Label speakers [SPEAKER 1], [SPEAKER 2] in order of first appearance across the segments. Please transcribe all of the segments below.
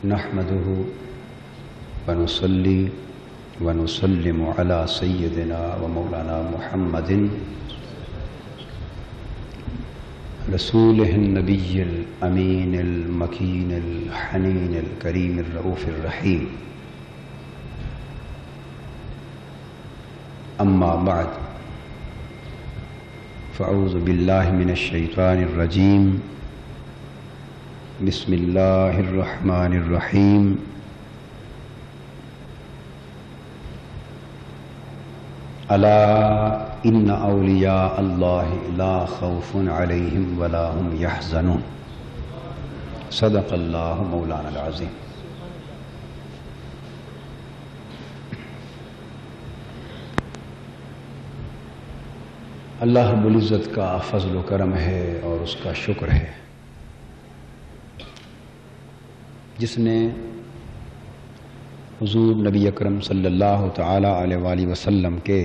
[SPEAKER 1] نحمده ونصلي ونسلم على سيدنا ومولانا محمد رسوله النبي الأمين المكين الحنين الكريم الرؤوف الرحيم. أما بعد فأعوذ بالله من الشيطان الرجيم. بسم الله الرحمن الرحيم. ألا إن أولياء الله لا خوف عليهم ولا هم يحزنون. صدق الله مولانا العظيم. اللہ رب العزت کا فضل و کرم ہے اور اس کا شکر ہے جس نے حضور نبی اکرم صلی اللہ تعالی علیہ وآلہ وسلم کے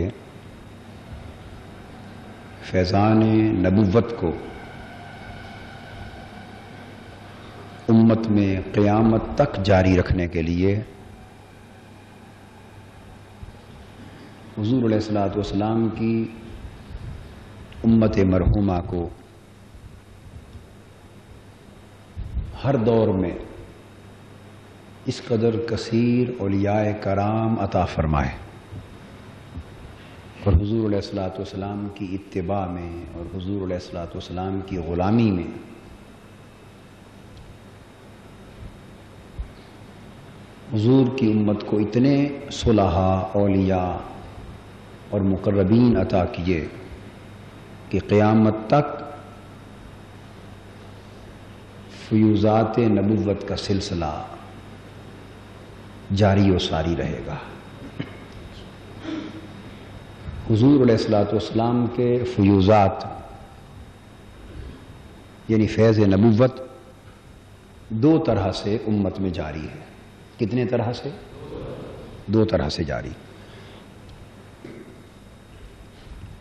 [SPEAKER 1] فیضان نبوت کو امت میں قیامت تک جاری رکھنے کے لیے حضور علیہ السلام کی امت مرحومہ کو ہر دور میں اس قدر کثیر اولیاء کرام عطا فرمائے اور حضور علیہ السلام کی اتباع میں اور حضور علیہ السلام کی غلامی میں حضور کی امت کو اتنے صلحاء اولیاء اور مقربین عطا کیے کہ قیامت تک فیوزات نبوت کا سلسلہ جاری و ساری رہے گا. حضور علیہ السلام کے فیوزات یعنی فیض نبوت دو طرح سے امت میں جاری ہے. کتنے طرح سے؟ دو طرح سے جاری.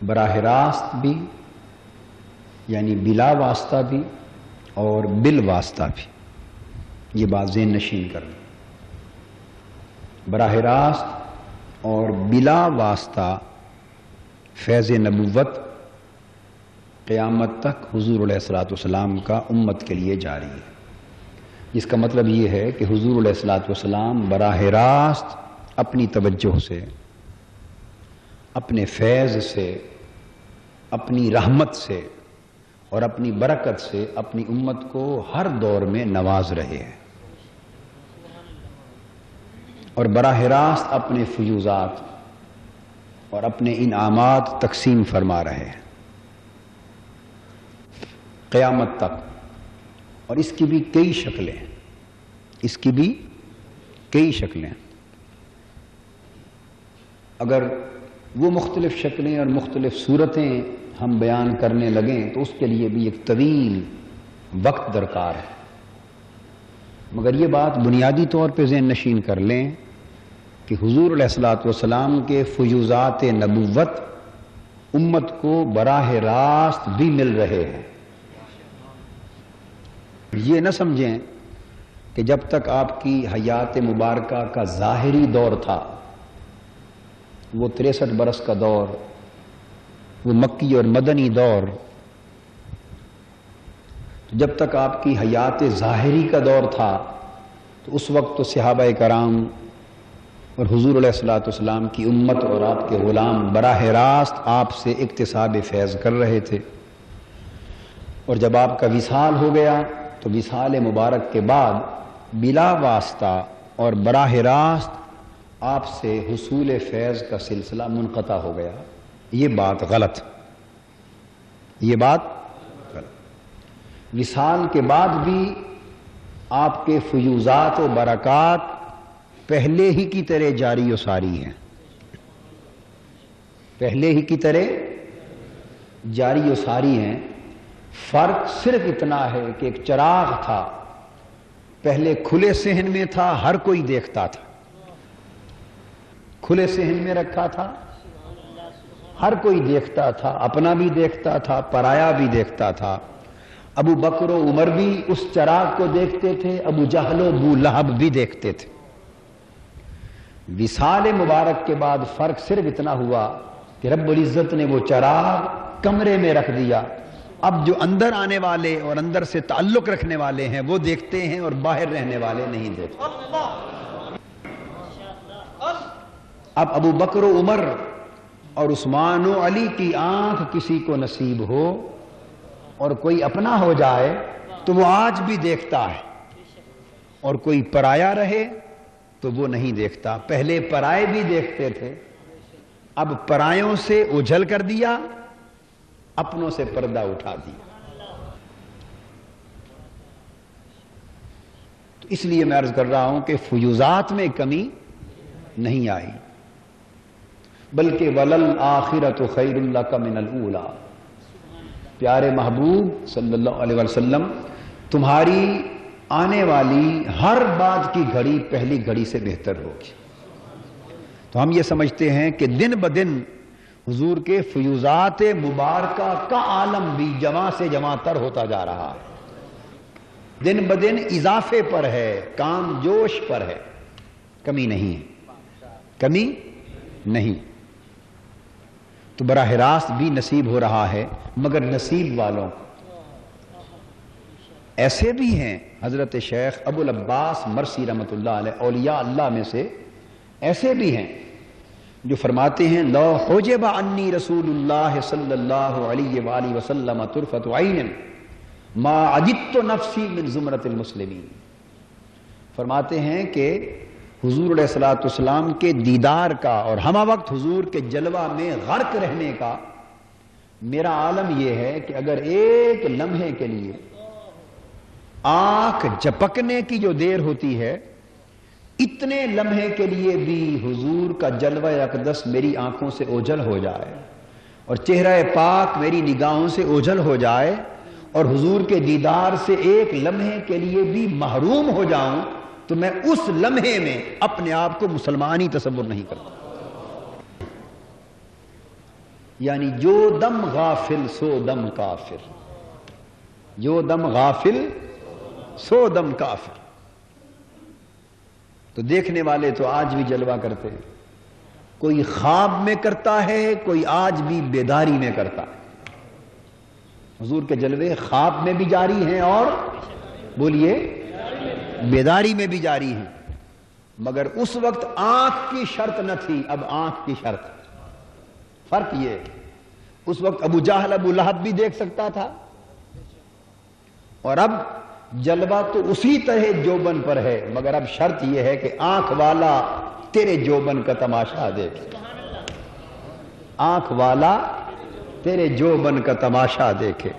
[SPEAKER 1] براہ راست بھی یعنی بلا واسطہ بھی اور بالواسطہ بھی. یہ بات ذہن نشین کرنا. براہ راست اور بلا واسطہ فیض نبوت قیامت تک حضور علیہ السلام کا امت کے لیے جاری ہے. جس کا مطلب یہ ہے کہ حضور علیہ السلام براہ راست اپنی توجہ سے، اپنے فیض سے، اپنی رحمت سے اور اپنی برکت سے اپنی امت کو ہر دور میں نواز رہے ہیں اور براہ راست اپنے فیوزات اور اپنے انعامات تقسیم فرما رہے ہیں قیامت تک. اور اس کی بھی کئی شکلیں، اس کی بھی کئی شکلیں. اگر وہ مختلف شکلیں اور مختلف صورتیں ہم بیان کرنے لگیں تو اس کے لیے بھی ایک طویل وقت درکار ہے. مگر یہ بات بنیادی طور پہ ذہن نشین کر لیں کہ حضور علیہ السلام کے فیوزات نبوت امت کو براہ راست بھی مل رہے ہیں. یہ نہ سمجھیں کہ جب تک آپ کی حیات مبارکہ کا ظاہری دور تھا، وہ 63 برس کا دور، وہ مکی اور مدنی دور، جب تک آپ کی حیات ظاہری کا دور تھا تو اس وقت تو صحابہ کرام اور حضور علیہ السلام کی امت اور آپ کے غلام براہ راست آپ سے اکتساب فیض کر رہے تھے. اور جب آپ کا وصال ہو گیا تو وصال مبارک کے بعد بلا واسطہ اور براہ راست آپ سے حصول فیض کا سلسلہ منقطع ہو گیا. یہ بات غلط، یہ بات غلط. وصال کے بعد بھی آپ کے فیوزات و برکات پہلے ہی کی طرح جاری و ساری ہیں، پہلے ہی کی طرح جاری و ساری ہیں. فرق صرف اتنا ہے کہ ایک چراغ تھا، پہلے کھلے صحن میں تھا، ہر کوئی دیکھتا تھا، کھلے صحن میں رکھا تھا، ہر کوئی دیکھتا تھا، اپنا بھی دیکھتا تھا، پرایا بھی دیکھتا تھا. ابو بکر و عمر بھی اس چراغ کو دیکھتے تھے، ابو جہل و ابو لہب بھی دیکھتے تھے۔ وصال مبارک کے بعد فرق صرف اتنا ہوا کہ رب العزت نے وہ چراغ کمرے میں رکھ دیا۔ اب جو اندر آنے والے اور اندر سے تعلق رکھنے والے ہیں وہ دیکھتے ہیں اور باہر رہنے والے نہیں دیکھتے۔ اب ابو بکر و عمر اور عثمان و علی کی آنکھ کسی کو نصیب ہو اور کوئی اپنا ہو جائے تو وہ آج بھی دیکھتا ہے، اور کوئی پرایا رہے تو وہ نہیں دیکھتا۔ پہلے پرائے بھی دیکھتے تھے، اب پرایوں سے اوجھل کر دیا، اپنوں سے پردہ اٹھا دیا۔ تو اس لیے میں عرض کر رہا ہوں کہ فیوزات میں کمی نہیں آئی، بلکہ وَلَلْآخِرَةُ خَيْرٌ لَكَ مِنَ الْأُولَىٰ۔ پیارے محبوب صلی اللہ علیہ وسلم، تمہاری آنے والی ہر بات کی گھڑی پہلی گھڑی سے بہتر ہوگی۔ تو ہم یہ سمجھتے ہیں کہ دن بدن حضور کے فیوزات مبارکہ کا عالم بھی جواں سے جواں تر ہوتا جا رہا ہے، دن بدن اضافے پر ہے، کام جوش پر ہے، کمی نہیں ہے، کمی نہیں۔ تو براہ راست بھی نصیب ہو رہا ہے، مگر نصیب والوں کو ایسے بھی ہیں۔ حضرت شیخ ابو العباس مرسی رحمۃ اللہ علیہ اولیاء اللہ میں سے ایسے بھی ہیں جو فرماتے ہیں لو حجب عنی رسول اللہ صلی اللہ علیہ وآلہ وسلم طرفۃ عین ما عجبت نفسی من زمرۃ المسلمین۔ فرماتے ہیں کہ حضور علیہ الصلوۃ والسلام کے دیدار کا اور ہمہ وقت حضور کے جلوہ میں غرق رہنے کا میرا عالم یہ ہے کہ اگر ایک لمحے کے لیے آنکھ جھپکنے کی جو دیر ہوتی ہے، اتنے لمحے کے لیے بھی حضور کا جلوہ اقدس میری آنکھوں سے اوجھل ہو جائے اور چہرہ پاک میری نگاہوں سے اوجھل ہو جائے اور حضور کے دیدار سے ایک لمحے کے لیے بھی محروم ہو جاؤں، تو میں اس لمحے میں اپنے آپ کو مسلمان ہی تصور نہیں کرتا۔ یعنی جو دم غافل سو دم کافر، جو دم غافل سو دم کافر۔ تو دیکھنے والے تو آج بھی جلوہ کرتے ہیں، کوئی خواب میں کرتا ہے، کوئی آج بھی بیداری میں کرتا ہے۔ حضور کے جلوے خواب میں بھی جاری ہیں اور بولیے بیداری میں بھی جاری ہیں، مگر اس وقت آنکھ کی شرط نہ تھی، اب آنکھ کی شرط۔ فرق یہ، اس وقت ابو جہل ابو لہب بھی دیکھ سکتا تھا، اور اب جلوہ تو اسی طرح جوبن پر ہے، مگر اب شرط یہ ہے کہ آنکھ والا تیرے جوبن کا تماشا دیکھے، آنکھ والا تیرے جوبن کا تماشا دیکھے۔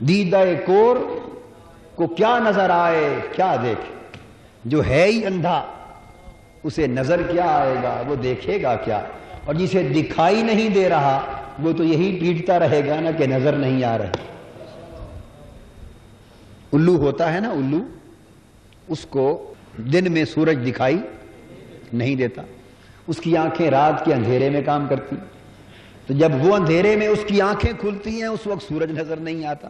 [SPEAKER 1] دیدہ کور کو کیا نظر آئے کیا دیکھے، جو ہے ہی اندھا اسے نظر کیا آئے گا، وہ دیکھے گا کیا؟ اور جسے دکھائی نہیں دے رہا وہ تو یہی پیٹتا رہے گا نا کہ نظر نہیں آ رہے۔ الو ہوتا ہے نا، الو، اس کو دن میں سورج دکھائی نہیں دیتا، اس کی آنکھیں رات کے اندھیرے میں کام کرتی، تو جب وہ اندھیرے میں اس کی آنکھیں کھلتی ہیں اس وقت سورج نظر نہیں آتا،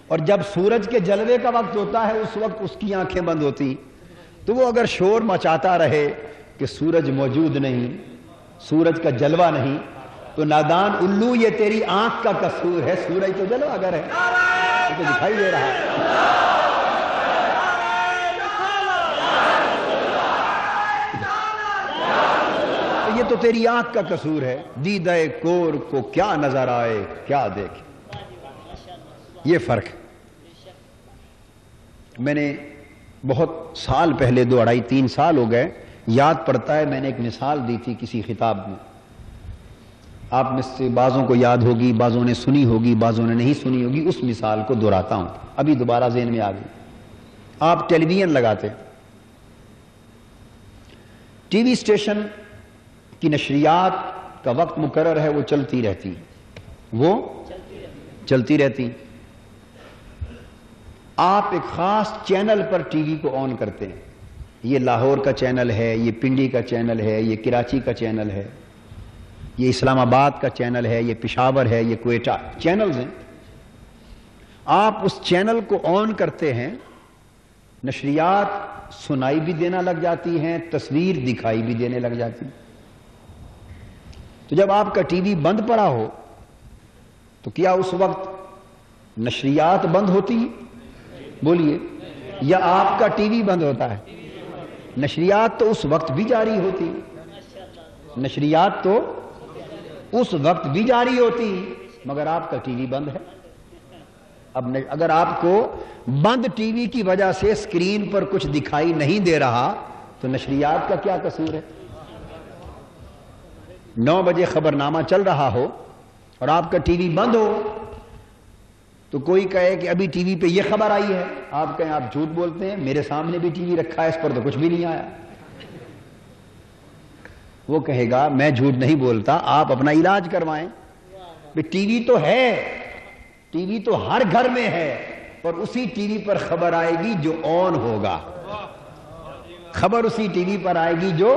[SPEAKER 1] اور جب سورج کے جلوے کا وقت ہوتا ہے اس وقت اس کی آنکھیں بند ہوتی، تو وہ اگر شور مچاتا رہے کہ سورج موجود نہیں، سورج کا جلوہ نہیں، تو نادان الو یہ تیری آنکھ کا قصور ہے، سورج تو جلوہ گر ہے، تو دکھائی دے رہا ہے۔ یہ تو تیری آنکھ کا قصور ہے، دیدہ کور کو کیا نظر آئے کیا دیکھے، یہ فرق ہے۔ میں نے بہت سال پہلے 2 2.5 3 سال ہو گئے، یاد پڑتا ہے میں نے ایک مثال دی تھی کسی خطاب میں، آپ میں سے بعضوں کو یاد ہوگی، بعضوں نے سنی ہوگی، بعضوں نے نہیں سنی ہوگی، اس مثال کو دہراتا ہوں، ابھی دوبارہ ذہن میں آ گئی۔ آپ ٹیلی ویژن لگاتے، ٹی وی اسٹیشن کی نشریات کا وقت مقرر ہے، وہ چلتی رہتی، وہ چلتی رہتی، آپ ایک خاص چینل پر ٹی وی کو آن کرتے ہیں، یہ لاہور کا چینل ہے، یہ پنڈی کا چینل ہے، یہ کراچی کا چینل ہے، یہ اسلام آباد کا چینل ہے، یہ پشاور ہے، یہ کوئٹہ، چینلز ہیں، آپ اس چینل کو آن کرتے ہیں، نشریات سنائی بھی دینا لگ جاتی ہیں، تصویر دکھائی بھی دینے لگ جاتی. تو جب آپ کا ٹی وی بند پڑا ہو تو کیا اس وقت نشریات بند ہوتی ہیں؟ بولیے. یا آپ کا ٹی وی بند ہوتا ہے؟ نشریات تو اس وقت بھی جاری ہوتی، نشریات تو اس وقت بھی جاری ہوتی، مگر آپ کا ٹی وی بند ہے. اب اگر آپ کو بند ٹی وی کی وجہ سے اسکرین پر کچھ دکھائی نہیں دے رہا تو نشریات کا کیا قصور ہے؟ 9 بجے خبرنامہ چل رہا ہو اور آپ کا ٹی وی بند ہو تو کوئی کہے کہ ابھی ٹی وی پہ یہ خبر آئی ہے، آپ کہیں آپ جھوٹ بولتے ہیں، میرے سامنے بھی ٹی وی رکھا ہے، اس پر تو کچھ بھی نہیں آیا. وہ کہے گا میں جھوٹ نہیں بولتا، آپ اپنا علاج کروائیں. ٹی وی تو ہے، ٹی وی تو ہر گھر میں ہے، اور اسی ٹی وی پر خبر آئے گی جو آن ہوگا. خبر اسی ٹی وی پر آئے گی جو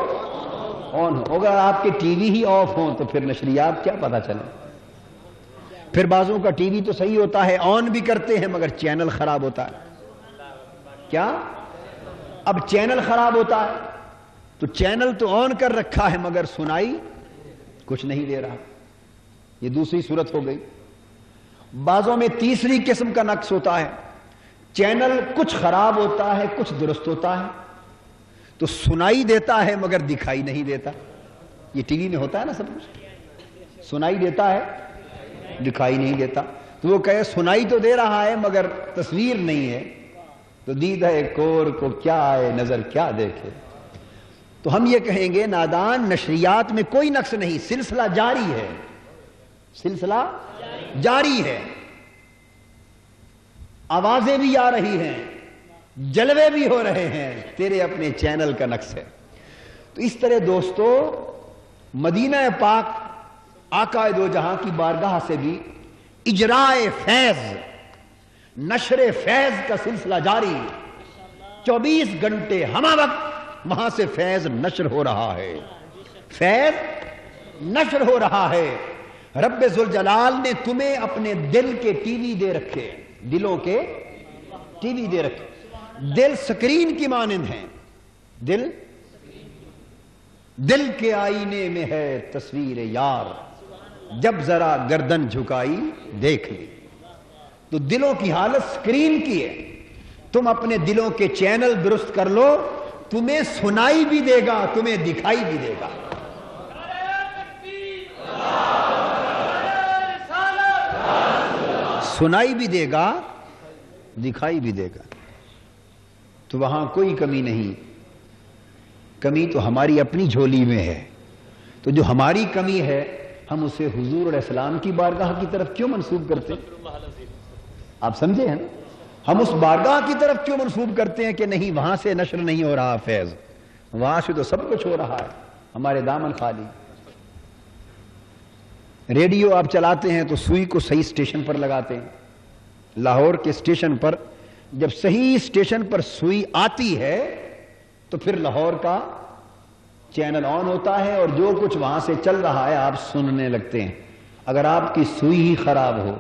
[SPEAKER 1] آن ہو. اگر آپ کے ٹی وی ہی آف ہوں تو پھر نشریات کیا پتہ چلے. پھر بعضوں کا ٹی وی تو صحیح ہوتا ہے، آن بھی کرتے ہیں، مگر چینل خراب ہوتا ہے. کیا؟ اب چینل خراب ہوتا ہے تو چینل تو آن کر رکھا ہے مگر سنائی کچھ نہیں دے رہا. یہ دوسری صورت ہو گئی. بعضوں میں تیسری قسم کا نقص ہوتا ہے، چینل کچھ خراب ہوتا ہے کچھ درست ہوتا ہے، تو سنائی دیتا ہے مگر دکھائی نہیں دیتا. یہ ٹی وی میں ہوتا ہے نا، سب کچھ سنائی دیتا ہے دکھائی نہیں دیتا. تو وہ کہے سنائی تو دے رہا ہے مگر تصویر نہیں ہے، تو دیدہ کور کو کیا آئے نظر کیا دیکھے. تو ہم یہ کہیں گے نادان، نشریات میں کوئی نقص نہیں، سلسلہ جاری ہے، سلسلہ جاری ہے. آوازیں بھی آ رہی ہیں، جلوے بھی ہو رہے ہیں، تیرے اپنے چینل کا نقص ہے. تو اس طرح دوستو مدینہ پاک آقا دو جہاں کی بارگاہ سے بھی اجرائے فیض، نشر فیض کا سلسلہ جاری. 24 گھنٹے ہمہ وقت وہاں سے فیض نشر ہو رہا ہے، فیض نشر ہو رہا ہے. رب ذوالجلال نے تمہیں اپنے دل کے ٹی وی دے رکھے، دلوں کے ٹی وی دے رکھے. دل سکرین کی مانند ہیں، دل کے آئینے میں ہے تصویر یار، جب ذرا گردن جھکائی دیکھ لی. تو دلوں کی حالت سکرین کی ہے. تم اپنے دلوں کے چینل درست کر لو، تمہیں سنائی بھی دے گا تمہیں دکھائی بھی دے گا. سنائی بھی دے گا دکھائی بھی دے گا. تو وہاں کوئی کمی نہیں، کمی تو ہماری اپنی جھولی میں ہے. تو جو ہماری کمی ہے ہم اسے حضور علیہ السلام کی بارگاہ کی طرف کیوں منسوب کرتے ہیں؟ آپ سمجھے ہیں نا؟ ہم اس بارگاہ کی طرف کیوں منسوب کرتے ہیں کہ نہیں وہاں سے نشر نہیں ہو رہا فیض، وہاں سے تو سب کچھ ہو رہا ہے، ہمارے دامن خالی. ریڈیو آپ چلاتے ہیں تو سوئی کو صحیح اسٹیشن پر لگاتے ہیں. لاہور کے اسٹیشن پر جب صحیح اسٹیشن پر سوئی آتی ہے تو پھر لاہور کا چینل آن ہوتا ہے اور جو کچھ وہاں سے چل رہا ہے آپ سننے لگتے ہیں. اگر آپ کی سوئی ہی خراب ہو،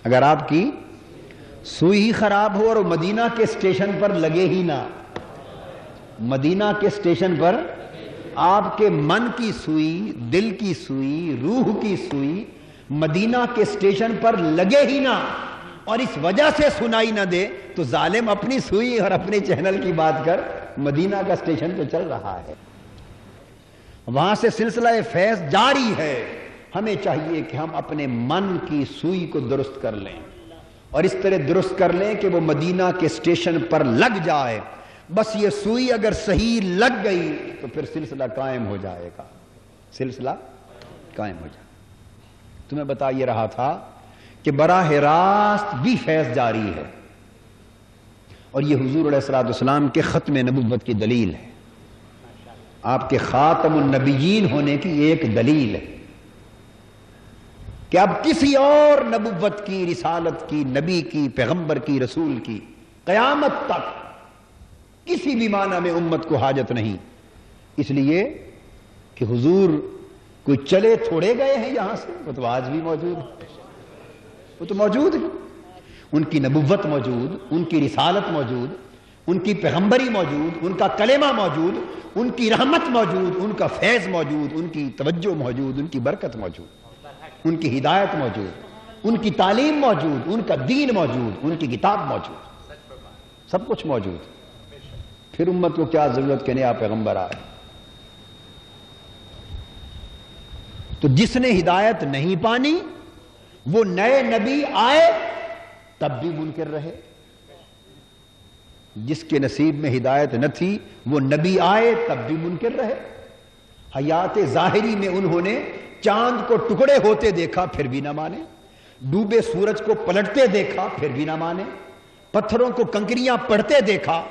[SPEAKER 1] اگر آپ کی سوئی ہی خراب ہو اور مدینہ کے اسٹیشن پر لگے ہی نہ، مدینہ کے اسٹیشن پر آپ کے من کی سوئی، دل کی سوئی، روح کی سوئی مدینہ کے اسٹیشن پر لگے ہی نہ، اور اس وجہ سے سنائی نہ دے، تو ظالم اپنی سوئی اور اپنے چینل کی بات کر، مدینہ کا اسٹیشن تو چل رہا ہے، وہاں سے سلسلہ فیض جاری ہے. ہمیں چاہیے کہ ہم اپنے من کی سوئی کو درست کر لیں، اور اس طرح درست کر لیں کہ وہ مدینہ کے اسٹیشن پر لگ جائے. بس یہ سوئی اگر صحیح لگ گئی تو پھر سلسلہ قائم ہو جائے گا، سلسلہ قائم ہو جائے. تو میں بتا یہ رہا تھا کہ براہ راست بھی فیض جاری ہے، اور یہ حضور علیہ الصلوۃ والسلام کے ختم نبوت کی دلیل ہے، آپ کے خاتم النبیین ہونے کی ایک دلیل ہے کہ اب کسی اور نبوت کی، رسالت کی، نبی کی، پیغمبر کی، رسول کی قیامت تک کسی بھی معنی میں امت کو حاجت نہیں. اس لیے کہ حضور کوئی چلے تھوڑے گئے ہیں یہاں سے، وہ تو آج بھی موجود ہے، وہ تو موجود ہے. ان کی نبوت موجود، ان کی رسالت موجود، ان کی پیغمبری موجود، ان کا کلمہ موجود، ان کی رحمت موجود، ان کا فیض موجود، ان کی توجہ موجود، ان کی برکت موجود، ان کی ہدایت موجود، ان کی تعلیم موجود، ان کا دین موجود، ان کی کتاب موجود، سب کچھ موجود۔ پھر امت کو کیا ضرورت کہ نیا پیغمبر آئے؟ تو جس نے ہدایت نہیں پانی وہ نئے نبی آئے تب بھی منکر رہے، جس کے نصیب میں ہدایت نہ تھی وہ نبی آئے تب بھی منکر رہے۔ حیات ظاہری میں انہوں نے چاند کو ٹکڑے ہوتے دیکھا پھر بھی نہ مانے، ڈوبے سورج کو پلٹتے دیکھا پھر بھی نہ مانے، پتھروں کو کنکریاں پڑھتے دیکھا،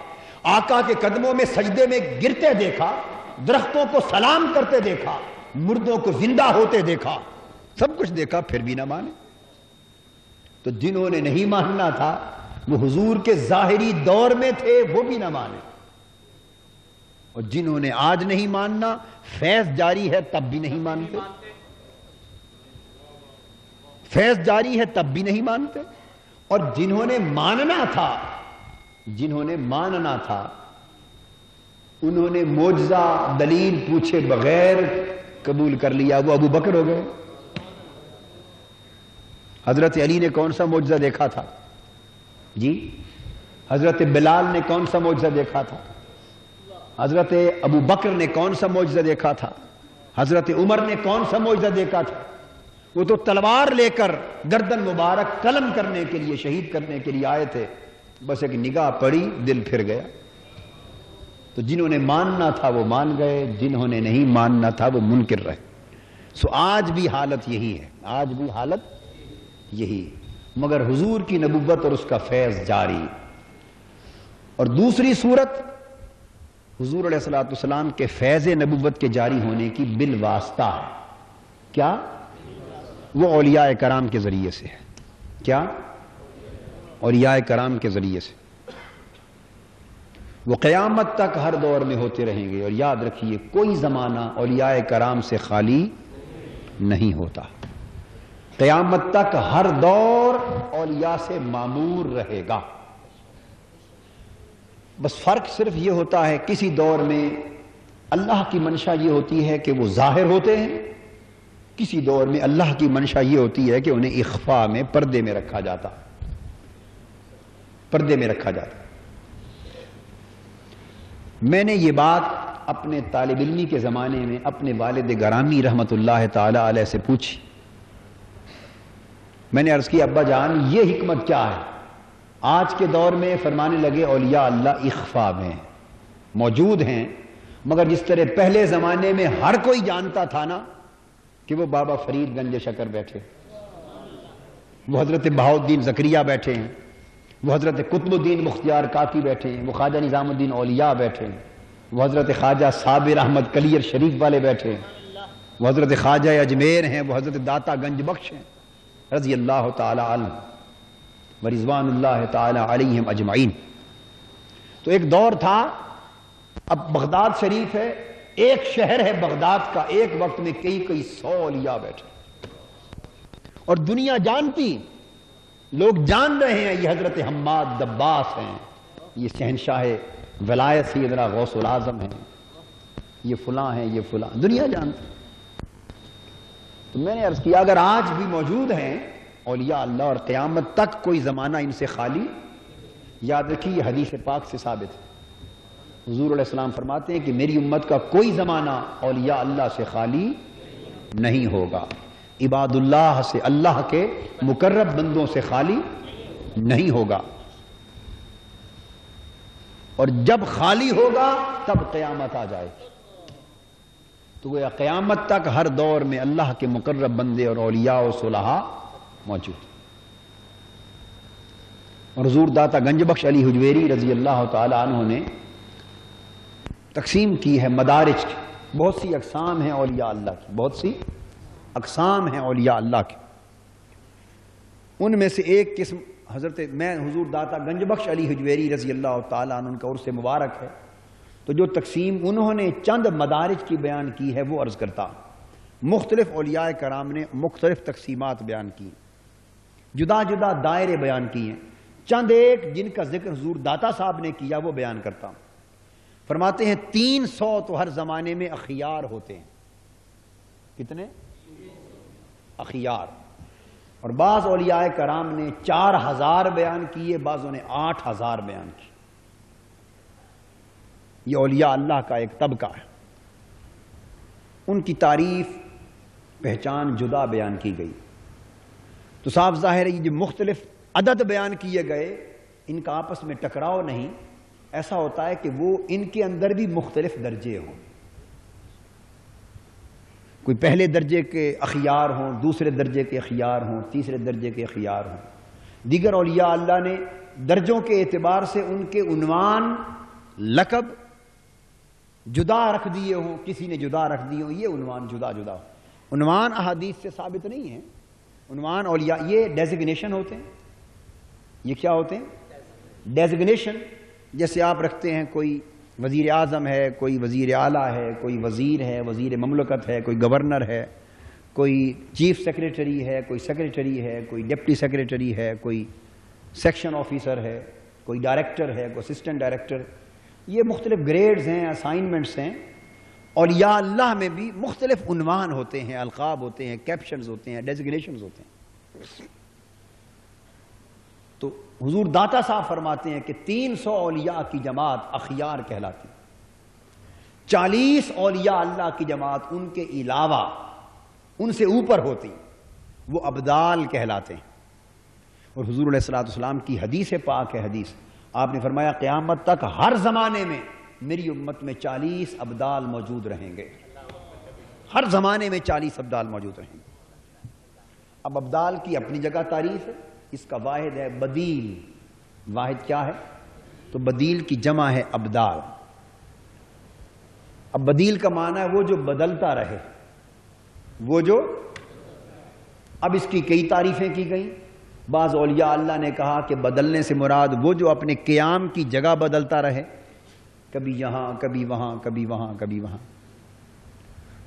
[SPEAKER 1] آقا کے قدموں میں سجدے میں گرتے دیکھا، درختوں کو سلام کرتے دیکھا، مردوں کو زندہ ہوتے دیکھا، سب کچھ دیکھا پھر بھی نہ مانے۔ تو جنہوں نے نہیں ماننا تھا وہ حضور کے ظاہری دور میں تھے، وہ بھی نہ مانے، اور جنہوں نے آج نہیں ماننا، فیض جاری ہے تب بھی نہیں مانتے، فیض جاری ہے تب بھی نہیں مانتے، اور جنہوں نے ماننا تھا، جنہوں نے ماننا تھا انہوں نے معجزہ دلیل پوچھے بغیر قبول کر لیا، وہ ابو بکر ہو گئے۔ حضرت علی نے کون سا معجزہ دیکھا تھا جی؟ حضرت بلال نے کون سا معجزہ دیکھا تھا؟ حضرت ابو بکر نے کون سا معجزہ دیکھا تھا؟ حضرت عمر نے کون سا معجزہ دیکھا تھا؟ وہ تو تلوار لے کر گردن مبارک قلم کرنے کے لیے، شہید کرنے کے لیے آئے تھے، بس ایک نگاہ پڑی دل پھر گیا۔ تو جنہوں نے ماننا تھا وہ مان گئے، جنہوں نے نہیں ماننا تھا وہ منکر رہے۔ سو آج بھی حالت یہی ہے، آج بھی حالت یہی، مگر حضور کی نبوت اور اس کا فیض جاری۔ اور دوسری صورت حضور علیہ الصلوۃ والسلام کے فیض نبوت کے جاری ہونے کی بالواسطہ ہے، کیا؟ وہ اولیاء کرام کے ذریعے سے ہے۔ کیا؟ اولیاء کرام کے ذریعے سے، وہ قیامت تک ہر دور میں ہوتے رہیں گے۔ اور یاد رکھیے کوئی زمانہ اولیاء کرام سے خالی نہیں ہوتا، قیامت تک ہر دور اولیاء سے معمور رہے گا۔ بس فرق صرف یہ ہوتا ہے کسی دور میں اللہ کی منشا یہ ہوتی ہے کہ وہ ظاہر ہوتے ہیں، کسی دور میں اللہ کی منشا یہ ہوتی ہے کہ انہیں اخفاء میں، پردے میں رکھا جاتا، پردے میں رکھا جاتا۔ میں نے یہ بات اپنے طالب علمی کے زمانے میں اپنے والد گرامی رحمت اللہ تعالی علیہ سے پوچھی۔ میں نے عرض کی ابا جان یہ حکمت کیا ہے؟ آج کے دور میں فرمانے لگے اولیاء اللہ اخفاء میں موجود ہیں، مگر جس طرح پہلے زمانے میں ہر کوئی جانتا تھا نا کہ وہ بابا فرید گنج شکر بیٹھے، وہ حضرت بہاؤالدین زکریا بیٹھے ہیں، وہ حضرت قطب الدین مختیار کاکی بیٹھے ہیں، وہ خواجہ نظام الدین اولیاء بیٹھے ہیں، وہ حضرت خواجہ صابر احمد کلیر شریف والے بیٹھے ہیں، وہ حضرت خواجہ اجمیر ہیں، وہ حضرت داتا گنج بخش ہیں رضی اللہ تعالی عنہ ورضوان اللہ تعالی علیہم اجمعین۔ تو ایک دور تھا، اب بغداد شریف ہے، ایک شہر ہے بغداد کا، ایک وقت میں کئی 100 اولیاء بیٹھے، اور دنیا جانتی، لوگ جان رہے ہیں یہ حضرت حماد دباس ہیں، یہ شہنشاہ ولایت سیدنا غوث العظم ہیں، یہ فلاں ہیں، یہ فلاں، دنیا جانتی۔ تو میں نے عرض کیا اگر آج بھی موجود ہیں اولیاء اللہ اور قیامت تک کوئی زمانہ ان سے خالی، یاد رکھیے یہ حدیث پاک سے ثابت ہے۔ حضور علیہ السلام فرماتے ہیں کہ میری امت کا کوئی زمانہ اولیاء اللہ سے خالی نہیں ہوگا، عباد اللہ سے، اللہ کے مقرب بندوں سے خالی نہیں ہوگا، اور جب خالی ہوگا تب قیامت آ جائے گی۔ تو وہ قیامت تک ہر دور میں اللہ کے مقرب بندے اور اولیاء و صلحاء موجود۔ اور حضور داتا گنج بخش علی حجویری رضی اللہ تعالی عنہ نے تقسیم کی ہے مدارج کی، بہت سی اقسام ہیں اولیاء اللہ کی، بہت سی اقسام ہیں اولیاء اللہ کی۔ ان میں سے ایک قسم میں حضور داتا گنج بخش علی حجویری رضی اللہ تعالیٰ عنہ، ان کا عرص مبارک ہے، تو جو تقسیم انہوں نے چند مدارج کی بیان کی ہے وہ عرض کرتا۔ مختلف اولیاء کرام نے مختلف تقسیمات بیان کی، جدا جدا دائرے بیان کیے ہیں۔ چند ایک جن کا ذکر حضور داتا صاحب نے کیا وہ بیان کرتا ہوں. فرماتے ہیں 300 تو ہر زمانے میں اخیار ہوتے ہیں. کتنے اخیار؟ اور بعض اولیاء کرام نے 4000 بیان کیے، بعضوں نے 8000 بیان کی. یہ اولیاء اللہ کا ایک طبقہ ہے، ان کی تعریف پہچان جدا بیان کی گئی. تو صاف ظاہر ہے یہ جو مختلف عدد بیان کیے گئے ان کا آپس میں ٹکراؤ نہیں، ایسا ہوتا ہے کہ وہ ان کے اندر بھی مختلف درجے ہوں. کوئی پہلے درجے کے اخیار ہوں، دوسرے درجے کے اخیار ہوں، تیسرے درجے کے اخیار ہوں. دیگر اولیاء اللہ نے درجوں کے اعتبار سے ان کے عنوان لقب جدا رکھ دیے ہوں، کسی نے جدا رکھ دیے ہوں، یہ عنوان جدا جدا ہو. عنوان احادیث سے ثابت نہیں ہے. عنوان اولیاء یہ ڈیزگنیشن ہوتے ہیں. یہ کیا ہوتے ہیں؟ ڈیزگنیشن. جیسے آپ رکھتے ہیں کوئی وزیر اعظم ہے، کوئی وزیر اعلیٰ ہے، کوئی وزیر ہے، وزیر مملکت ہے، کوئی گورنر ہے، کوئی چیف سیکریٹری ہے، کوئی سیکریٹری ہے، کوئی ڈپٹی سیکریٹری ہے، کوئی سیکشن آفیسر ہے، کوئی ڈائریکٹر ہے، کوئی اسسٹنٹ ڈائریکٹر. یہ مختلف گریڈز ہیں، اسائنمنٹس ہیں. اولیاء اللہ میں بھی مختلف عنوان ہوتے ہیں، القاب ہوتے ہیں، کیپشنز ہوتے ہیں، ڈیزگنیشنز ہوتے ہیں. تو حضور داتا صاحب فرماتے ہیں کہ 300 اولیاء کی جماعت اخیار کہلاتی، 40 اولیاء اللہ کی جماعت ان کے علاوہ ان سے اوپر ہوتی، وہ ابدال کہلاتے ہیں. اور حضور علیہ الصلوۃ والسلام کی حدیث پاک ہے، حدیث آپ نے فرمایا قیامت تک ہر زمانے میں میری امت میں 40 ابدال موجود رہیں گے. ہر زمانے میں 40 ابدال موجود رہیں گے. اب ابدال کی اپنی جگہ تعریف ہے. اس کا واحد ہے بدیل. واحد کیا ہے؟ تو بدیل کی جمع ہے ابدال. اب بدیل کا معنی ہے وہ جو بدلتا رہے، وہ جو. اب اس کی کئی تعریفیں کی گئیں. بعض اولیاء اللہ نے کہا کہ بدلنے سے مراد وہ جو اپنے قیام کی جگہ بدلتا رہے، کبھی یہاں کبھی وہاں کبھی وہاں کبھی وہاں.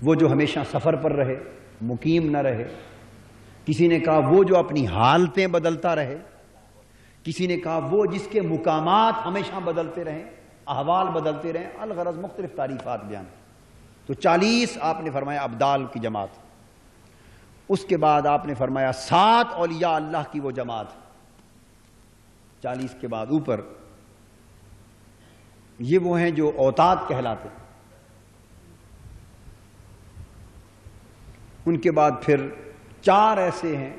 [SPEAKER 1] وہ جو ہمیشہ سفر پر رہے، مقیم نہ رہے. کسی نے کہا وہ جو اپنی حالتیں بدلتا رہے. کسی نے کہا وہ جس کے مقامات ہمیشہ بدلتے رہیں، احوال بدلتے رہیں. الغرض مختلف تعریفات بیان. تو 40 آپ نے فرمایا ابدال کی جماعت. اس کے بعد آپ نے فرمایا 7 اولیاء اللہ کی وہ جماعت. 40 کے بعد اوپر یہ وہ ہیں جو اوتاد کہلاتے. ان کے بعد پھر 4 ایسے ہیں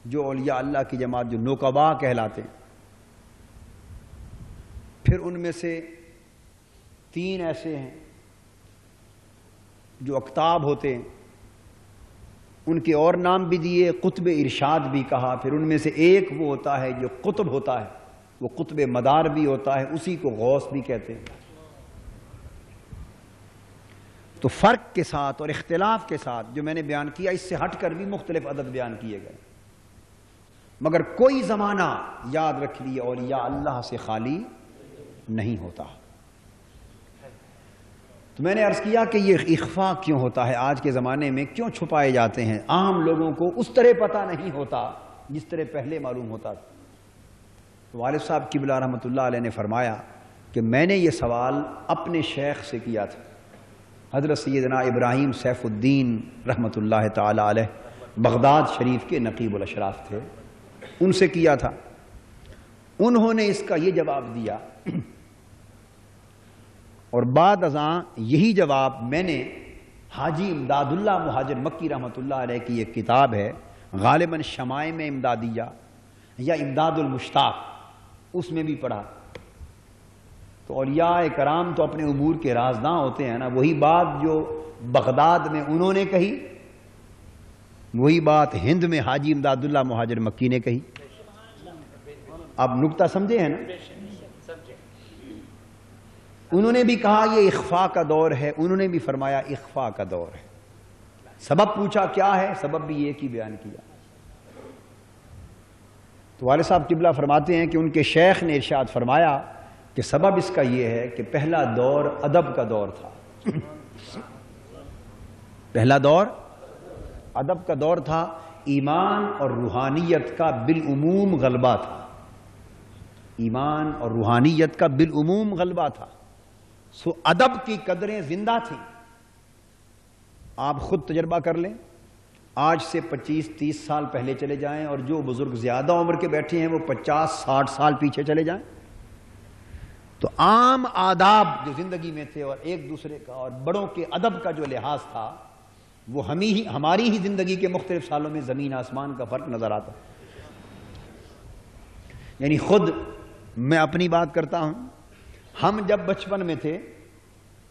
[SPEAKER 1] جو اولیاء اللہ کی جماعت جو نوکبا کہلاتے ہیں. پھر ان میں سے 3 ایسے ہیں جو اقطاب ہوتے ہیں. ان کے اور نام بھی دیے، قطب ارشاد بھی کہا. پھر ان میں سے ایک وہ ہوتا ہے جو قطب ہوتا ہے، وہ قطب مدار بھی ہوتا ہے، اسی کو غوث بھی کہتے ہیں. تو فرق کے ساتھ اور اختلاف کے ساتھ جو میں نے بیان کیا، اس سے ہٹ کر بھی مختلف عدد بیان کیے گئے. مگر کوئی زمانہ یاد رکھ لیے اولیاء اللہ سے خالی نہیں ہوتا. تو میں نے عرض کیا کہ یہ اخفاء کیوں ہوتا ہے آج کے زمانے میں، کیوں چھپائے جاتے ہیں؟ عام لوگوں کو اس طرح پتہ نہیں ہوتا جس طرح پہلے معلوم ہوتا تھا. تو والد صاحب قبلہ رحمۃ اللہ علیہ نے فرمایا کہ میں نے یہ سوال اپنے شیخ سے کیا تھا. حضرت سیدنا ابراہیم سیف الدین رحمۃ اللہ تعالی علیہ بغداد شریف کے نقیب الاشراف تھے، ان سے کیا تھا. انہوں نے اس کا یہ جواب دیا، اور بعد ازاں یہی جواب میں نے حاجی امداد اللہ مہاجر مکی رحمۃ اللہ علیہ کی ایک کتاب ہے غالباً شمائم امدادیہ یا امداد المشتاق، اس میں بھی پڑھا. تو اولیاء کرام تو اپنے امور کے رازداں ہوتے ہیں نا. وہی بات جو بغداد میں انہوں نے کہی، وہی بات ہند میں حاجی امداد اللہ مہاجر مکی نے کہی. آپ نکتہ سمجھے ہیں نا. انہوں نے بھی کہا یہ اخفاء کا دور ہے، انہوں نے بھی فرمایا اخفاء کا دور ہے. سبب پوچھا کیا ہے، سبب بھی ایک ہی بیان کیا. تو والد صاحب قبلہ فرماتے ہیں کہ ان کے شیخ نے ارشاد فرمایا کہ سبب اس کا یہ ہے کہ پہلا دور ادب کا دور تھا. پہلا دور ادب کا دور تھا. ایمان اور روحانیت کا بالعموم غلبہ تھا. ایمان اور روحانیت کا بالعموم غلبہ تھا، سو ادب کی قدریں زندہ تھیں۔ آپ خود تجربہ کر لیں، آج سے 25-30 سال پہلے چلے جائیں اور جو بزرگ زیادہ عمر کے بیٹھے ہیں وہ 50-60 سال پیچھے چلے جائیں، تو عام آداب جو زندگی میں تھے اور ایک دوسرے کا اور بڑوں کے ادب کا جو لحاظ تھا وہ ہماری ہی زندگی کے مختلف سالوں میں زمین آسمان کا فرق نظر آتا۔ یعنی خود میں اپنی بات کرتا ہوں، ہم جب بچپن میں تھے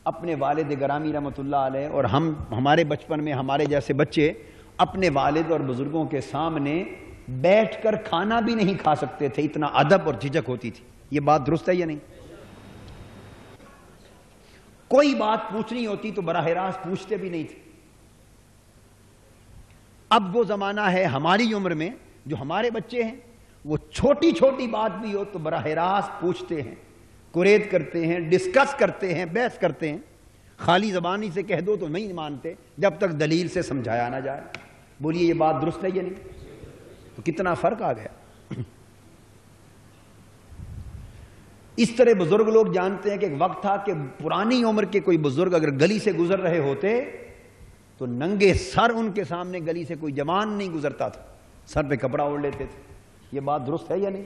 [SPEAKER 1] اپنے والد گرامی رحمۃ اللہ علیہ اور ہمارے بچپن میں ہمارے جیسے بچے اپنے والد اور بزرگوں کے سامنے بیٹھ کر کھانا بھی نہیں کھا سکتے تھے، اتنا ادب اور جھجک ہوتی تھی۔ یہ بات درست ہے یا نہیں؟ کوئی بات پوچھنی ہوتی تو براہ راست پوچھتے بھی نہیں تھے۔ اب وہ زمانہ ہے ہماری عمر میں جو ہمارے بچے ہیں وہ چھوٹی چھوٹی بات بھی ہو تو براہ راست پوچھتے ہیں، قریت کرتے ہیں، ڈسکس کرتے ہیں، بحث کرتے ہیں۔ خالی زبانی سے کہہ دو تو نہیں مانتے جب تک دلیل سے سمجھایا نہ جائے۔ بولیے یہ بات درست ہے یا نہیں؟ تو کتنا فرق آ گیا۔ اس طرح بزرگ لوگ جانتے ہیں کہ ایک وقت تھا کہ پرانی عمر کے کوئی بزرگ اگر گلی سے گزر رہے ہوتے تو ننگے سر ان کے سامنے گلی سے کوئی جوان نہیں گزرتا تھا، سر پہ کپڑا اوڑھ لیتے تھے۔ یہ بات درست ہے یا نہیں؟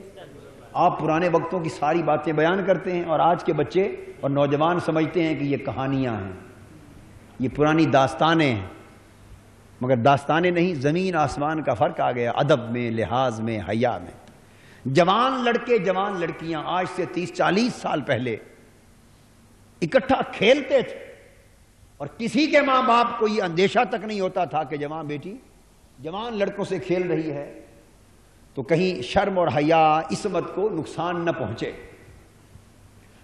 [SPEAKER 1] آپ پرانے وقتوں کی ساری باتیں بیان کرتے ہیں اور آج کے بچے اور نوجوان سمجھتے ہیں کہ یہ کہانیاں ہیں، یہ پرانی داستانیں ہیں، مگر داستانیں نہیں، زمین آسمان کا فرق آ گیا ادب میں، لحاظ میں، حیا میں۔ جوان لڑکے جوان لڑکیاں آج سے 30-40 سال پہلے اکٹھا کھیلتے تھے اور کسی کے ماں باپ کو یہ اندیشہ تک نہیں ہوتا تھا کہ جوان بیٹی جوان لڑکوں سے کھیل رہی ہے تو کہیں شرم اور حیا عصمت کو نقصان نہ پہنچے۔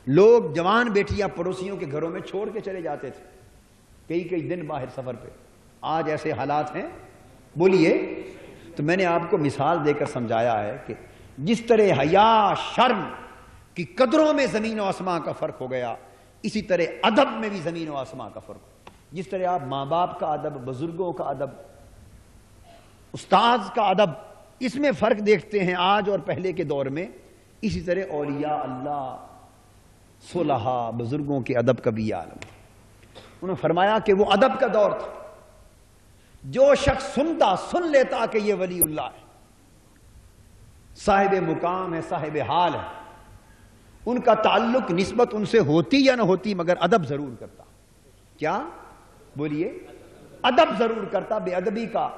[SPEAKER 1] لوگ جوان بیٹیاں پڑوسیوں کے گھروں میں چھوڑ کے چلے جاتے تھے کئی دن باہر سفر پہ۔ آج ایسے حالات ہیں؟ بولیے۔ تو میں نے آپ کو مثال دے کر سمجھایا ہے کہ جس طرح حیا شرم کی قدروں میں زمین و آسمان کا فرق ہو گیا، اسی طرح ادب میں بھی زمین و آسمان کا فرق ہو۔ جس طرح آپ ماں باپ کا ادب، بزرگوں کا ادب، استاذ کا ادب، اس میں فرق دیکھتے ہیں آج اور پہلے کے دور میں، اسی طرح اولیاء اللہ صلحاء بزرگوں کے ادب کا بھی عالم۔ انہوں نے فرمایا کہ وہ ادب کا دور تھا، جو شخص سنتا سن لیتا کہ یہ ولی اللہ ہے، صاحب مقام ہے، صاحب حال ہے، ان کا تعلق نسبت ان سے ہوتی یا نہ ہوتی مگر ادب ضرور کرتا۔ کیا؟ بولیے۔ ادب ضرور کرتا۔ بے ادبی کا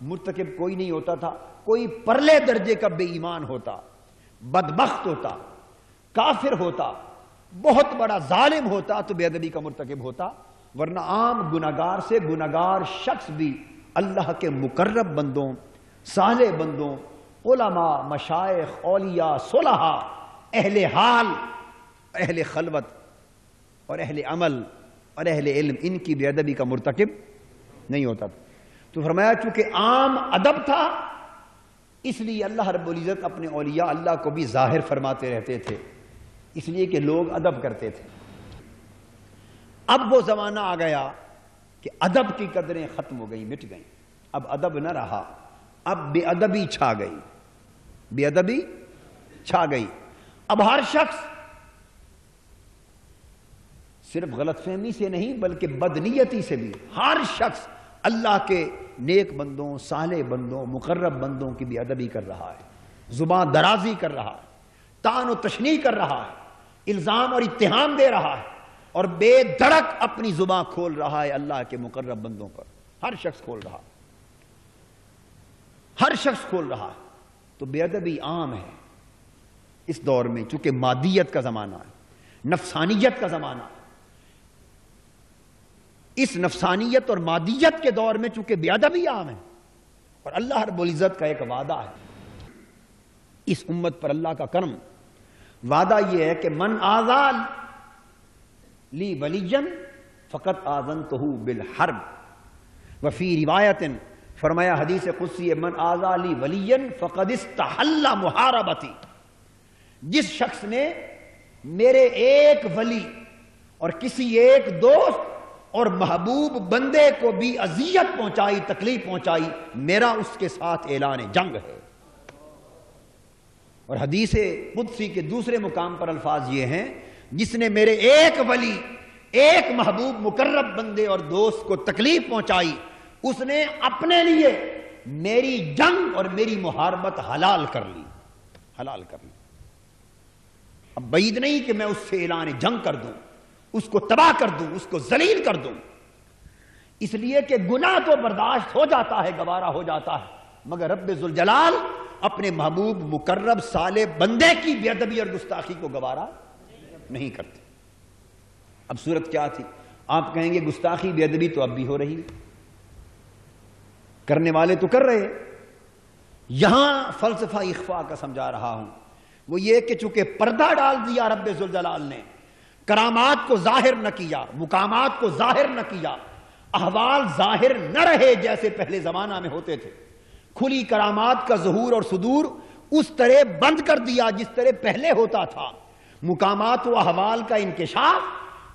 [SPEAKER 1] مرتکب کوئی نہیں ہوتا تھا، کوئی پرلے درجے کا بے ایمان ہوتا، بدبخت ہوتا، کافر ہوتا، بہت بڑا ظالم ہوتا تو بے ادبی کا مرتکب ہوتا، ورنہ عام گناہگار سے گناہگار شخص بھی اللہ کے مقرب بندوں، صالح بندوں، علماء، مشائخ، اولیاء، صلحاء، اہل حال، اہل خلوت اور اہل عمل اور اہل علم، ان کی بے ادبی کا مرتکب نہیں ہوتا تھا۔ تو فرمایا چونکہ عام ادب تھا اس لیے اللہ رب العزت اپنے اولیاء اللہ کو بھی ظاہر فرماتے رہتے تھے، اس لیے کہ لوگ ادب کرتے تھے۔ اب وہ زمانہ آ گیا کہ ادب کی قدریں ختم ہو گئیں، مٹ گئیں، اب ادب نہ رہا، اب بے ادبی چھا گئی، بے ادبی چھا گئی۔ اب ہر شخص صرف غلط فہمی سے نہیں بلکہ بدنیتی سے بھی ہر شخص اللہ کے نیک بندوں، صالح بندوں، مقرب بندوں کی بے ادبی کر رہا ہے، زبان درازی کر رہا ہے، طعن و تشنیع کر رہا ہے، الزام اور اتہام دے رہا ہے اور بے دھڑک اپنی زبان کھول رہا ہے اللہ کے مقرب بندوں پر۔ ہر شخص کھول رہا، ہر شخص کھول رہا ہے۔ تو بے ادبی عام ہے اس دور میں، چونکہ مادیت کا زمانہ ہے، نفسانیت کا زمانہ ہے۔ اس نفسانیت اور مادیت کے دور میں چونکہ بے ادبی عام ہے اور اللہ رب العزت کا ایک وعدہ ہے اس امت پر، اللہ کا کرم، وعدہ یہ ہے کہ من آذا لی ولیا فقد آذنتہ بالحرب، وفی روایت فرمایا حدیث قدسی من آذا لی ولیا فقد استحل محاربتی، جس شخص نے میرے ایک ولی اور کسی ایک دوست اور محبوب بندے کو بھی اذیت پہنچائی، تکلیف پہنچائی، میرا اس کے ساتھ اعلان جنگ ہے۔ اور حدیث قدسی کے دوسرے مقام پر الفاظ یہ ہیں، جس نے میرے ایک ولی، ایک محبوب مقرب بندے اور دوست کو تکلیف پہنچائی، اس نے اپنے لیے میری جنگ اور میری محاربت حلال کر لی، حلال کر لی۔ اب بعید نہیں کہ میں اس سے اعلان جنگ کر دوں، اس کو تباہ کر دوں، اس کو ذلیل کر دوں، اس لیے کہ گناہ تو برداشت ہو جاتا ہے، گوارا ہو جاتا ہے، مگر رب ذوالجلال اپنے محبوب مقرب صالح بندے کی بے ادبی اور گستاخی کو گوارا نہیں کرتے۔ اب صورت کیا تھی؟ آپ کہیں گے گستاخی بے ادبی تو اب بھی ہو رہی ہے، کرنے والے تو کر رہے ہیں۔ یہاں فلسفہ اخفاء کا سمجھا رہا ہوں، وہ یہ کہ چونکہ پردہ ڈال دیا رب ذوالجلال نے، کرامات کو ظاہر نہ کیا، مقامات کو ظاہر نہ کیا، احوال ظاہر نہ رہے جیسے پہلے زمانہ میں ہوتے تھے، کھلی کرامات کا ظہور اور صدور اس طرح بند کر دیا جس طرح پہلے ہوتا تھا، مقامات و احوال کا انکشاف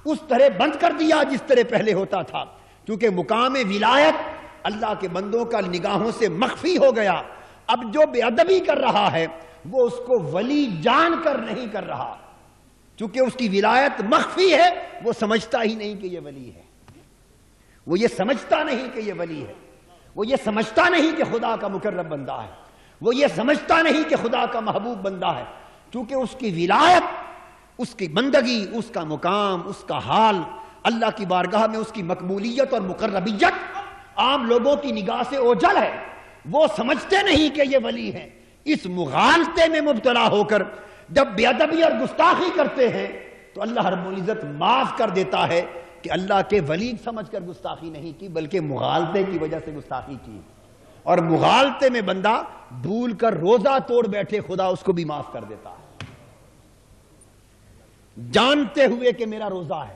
[SPEAKER 1] اس طرح بند کر دیا جس طرح پہلے ہوتا تھا، کیونکہ مقام ولایت اللہ کے بندوں کا نگاہوں سے مخفی ہو گیا۔ اب جو بے ادبی کر رہا ہے وہ اس کو ولی جان کر نہیں کر رہا، چونکہ اس کی ولایت مخفی ہے، وہ سمجھتا ہی نہیں کہ یہ ولی ہے، وہ یہ سمجھتا نہیں کہ یہ ولی ہے، وہ یہ سمجھتا نہیں کہ خدا کا مقرب بندہ ہے، وہ یہ سمجھتا نہیں کہ خدا کا محبوب بندہ ہے، چونکہ اس کی ولایت، اس کی بندگی، اس کا مقام، اس کا حال اللہ کی بارگاہ میں، اس کی مقبولیت اور مقربیت عام لوگوں کی نگاہ سے اوجھل ہے، وہ سمجھتے نہیں کہ یہ ولی ہیں۔ اس مغالطے میں مبتلا ہو کر جب بے ادبی اور گستاخی کرتے ہیں تو اللہ رب العزت معاف کر دیتا ہے کہ اللہ کے ولی سمجھ کر گستاخی نہیں کی، بلکہ مغالطے کی وجہ سے گستاخی کی، اور مغالطے میں بندہ بھول کر روزہ توڑ بیٹھے خدا اس کو بھی معاف کر دیتا ہے، جانتے ہوئے کہ میرا روزہ ہے۔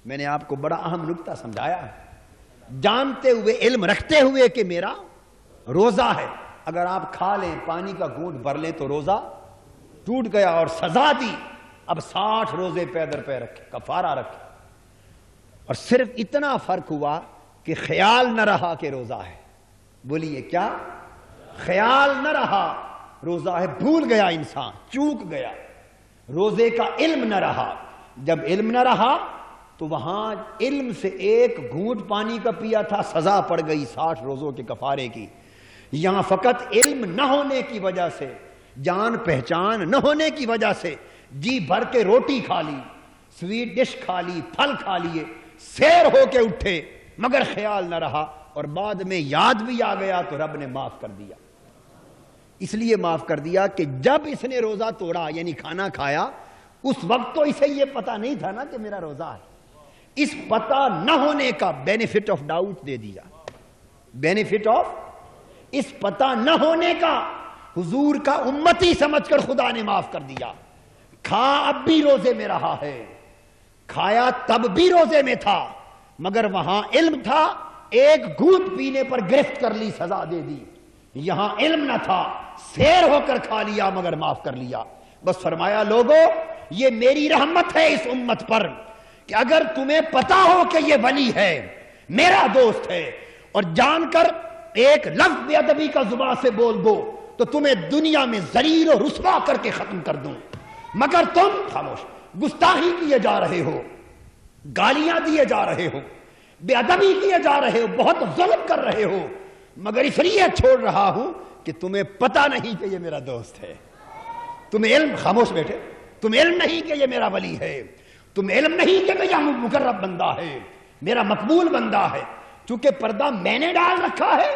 [SPEAKER 1] میں نے آپ کو بڑا اہم نکتہ سمجھایا ہے، جانتے ہوئے، علم رکھتے ہوئے کہ میرا روزہ ہے۔ اگر آپ کھا لیں، پانی کا گھونٹ بھر لیں تو روزہ ٹوٹ گیا اور سزا دی، اب 60 روزے پے در پے رکھے، کفارہ رکھے، اور صرف اتنا فرق ہوا کہ خیال نہ رہا کہ روزہ ہے۔ بولیے کیا؟ خیال نہ رہا روزہ ہے، بھول گیا انسان، چوک گیا، روزے کا علم نہ رہا۔ جب علم نہ رہا تو وہاں علم سے ایک گھونٹ پانی کا پیا تھا، سزا پڑ گئی 60 روزوں کے کفارے کی۔ یہاں فقط علم نہ ہونے کی وجہ سے، جان پہچان نہ ہونے کی وجہ سے جی بھر کے روٹی کھا لی، سویٹ ڈش کھا لی، پھل کھا لیے، سیر ہو کے اٹھے، مگر خیال نہ رہا، اور بعد میں یاد بھی آ گیا تو رب نے معاف کر دیا۔ اس لیے معاف کر دیا کہ جب اس نے روزہ توڑا یعنی کھانا کھایا، اس وقت تو اسے یہ پتہ نہیں تھا نا کہ میرا روزہ ہے۔ اس پتہ نہ ہونے کا بینیفٹ آف ڈاؤٹ دے دیا، بینیفٹ آف، اس پتہ نہ ہونے کا حضور کا امتی سمجھ کر خدا نے معاف کر دیا۔ کھا اب بھی روزے میں رہا ہے، کھایا تب بھی روزے میں تھا، مگر وہاں علم تھا، ایک گھونٹ پینے پر گرفت کر لی، سزا دے دی۔ یہاں علم نہ تھا، سیر ہو کر کھا لیا مگر معاف کر لیا۔ بس فرمایا لوگو یہ میری رحمت ہے اس امت پر کہ اگر تمہیں پتا ہو کہ یہ ولی ہے، میرا دوست ہے، اور جان کر ایک لفظ بے ادبی کا زبان سے بول دو تو تمہیں دنیا میں ذلیل و رسوا کر کے ختم کر دوں، مگر تم خاموش، گستاخی کیے جا رہے ہو، گالیاں دیے جا رہے ہو، بے ادبی کیے جا رہے ہو، بہت ظلم کر رہے ہو، مگر اس لیے چھوڑ رہا ہوں کہ تمہیں پتہ نہیں کہ یہ میرا دوست ہے، تمہیں علم، خاموش بیٹھے، تمہیں علم نہیں کہ یہ میرا ولی ہے، تمہیں علم نہیں کہ میرا مقرب بندہ ہے، میرا مقبول بندہ ہے، چونکہ پردہ میں نے ڈال رکھا ہے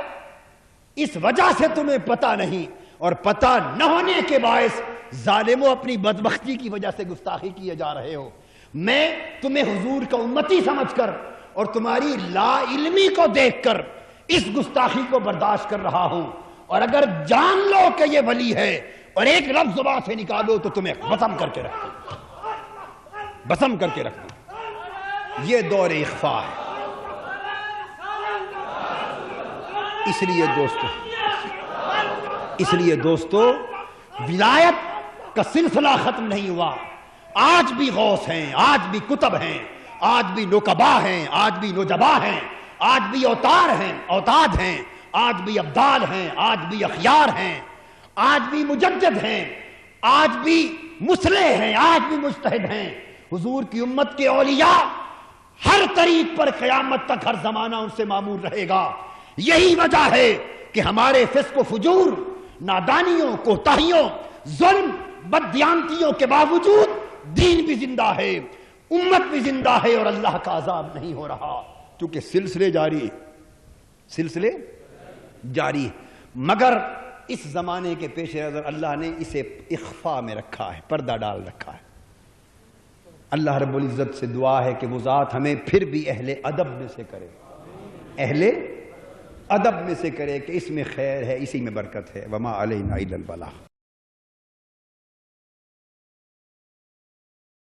[SPEAKER 1] اس وجہ سے تمہیں پتہ نہیں، اور پتہ نہ ہونے کے باعث ظالموں اپنی بدبختی کی وجہ سے گستاخی کیے جا رہے ہو۔ میں تمہیں حضور کا امتی سمجھ کر اور تمہاری لا علمی کو دیکھ کر اس گستاخی کو برداشت کر رہا ہوں، اور اگر جان لو کہ یہ ولی ہے اور ایک لفظ زبان سے نکالو تو تمہیں بسم کر کے رکھ دوں، بسم کر کے رکھ دوں۔ یہ دور اخفاء ہے۔ اس لیے دوستو ولایت کا سلسلہ ختم نہیں ہوا، آج بھی غوث ہیں، آج بھی کتب ہیں، آج بھی نقبا ہیں، آج بھی نجبا ہیں، آج بھی اوتار ہیں، اوتاد ہیں، آج بھی ابدال ہیں، آج بھی اخیار ہیں، آج بھی مجدد ہیں،
[SPEAKER 2] آج بھی مصلح ہیں، آج بھی مجتہد ہیں۔ حضور کی امت کے اولیاء ہر طریق پر قیامت تک ہر زمانہ ان سے معمور رہے گا۔ یہی وجہ ہے کہ ہمارے فسق و فجور، نادانیوں، کوتاہیوں، ظلم، بددیانتیوں کے باوجود دین بھی زندہ ہے، امت بھی زندہ ہے، اور اللہ کا عذاب نہیں ہو رہا، کیونکہ سلسلے جاری مگر اس زمانے کے پیش نظر اللہ نے اسے اخفاء میں رکھا ہے، پردہ ڈال رکھا ہے۔ اللہ رب العزت سے دعا ہے کہ وہ ذات ہمیں پھر بھی اہل ادب میں سے کرے، اہل ادب میں سے کرے کہ اس میں خیر ہے، اسی میں برکت ہے۔ وما علینا الا البلاغ۔